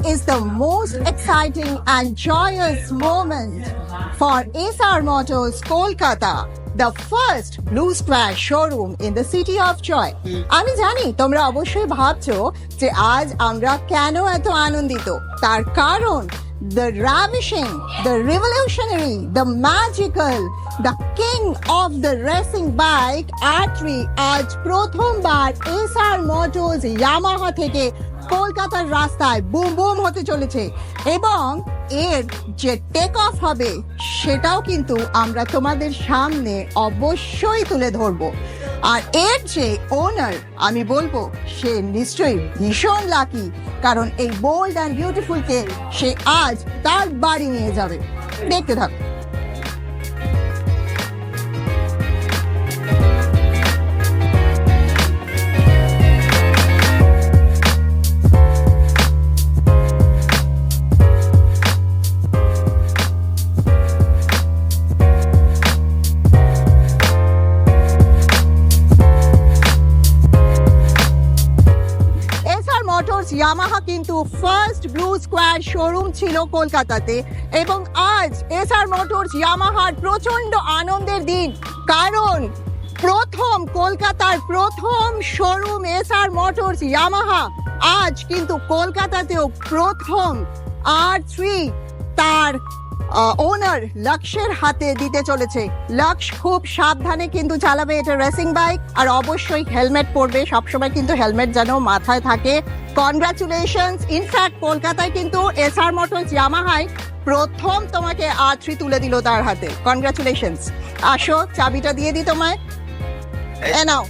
is the most exciting and joyous moment for SR Motors Kolkata, the first Blue Square showroom in the city of joy. আমি জানি তোমরা অবশ্যই ভাবছো যে আজ আমরা কেন এত আনন্দিত। তার কারণ the ravishing, the revolutionary, the magical, the king of the racing bike R3 আজ প্রথমবার SR Motors Yamaha থেকে কলকাতার রাস্তায় বুম বুম হতে চলেছে এবং এর যে টেক অফ হবে সেটাও কিন্তু আমরা তোমাদের সামনে অবশ্যই তুলে ধরবো। আর এর যে ওনার আমি বলবো সে নিশ্চয়ই ভীষণ লাকি, কারণ এই বোল্ড অ্যান্ড বিউটিফুলকে সে আজ তার বাড়ি নিয়ে যাবে। দেখতে থাকো। ইয়ামাহা কিন্তু ফার্স্ট ব্লু স্কোয়ার শোরুম ছিল কলকাতাতে এবং আজ এসআর মোটরস ইয়ামাহার প্রচন্ড আনন্দের দিন, কারণ প্রথম কলকাতার প্রথম শোরুম এসআর মোটরস ইয়ামাহা আজ কিন্তু কলকাতাতেও প্রথম R3 তার ওনার লক্ষ্যের হাতে দিতে চলেছে। লক্ষ্য খুব সাবধানে কিন্তু চালাবে এটা রেসিং বাইক, আর অবশ্যই হেলমেট পরবে, সবসময় কিন্তু হেলমেট যেন মাথায় থাকে। কনগ্রাচুলেশনস, ইনফ্যাক্ট কলকাতায় কিন্তু এসআর মোটরস ইয়ামাহাই প্রথম তোমাকে R3 তুলে দিল তার হাতে। কনগ্রাচুলেশনস। আসো চাবিটা দিয়ে দিই তোমায়, এ নাও।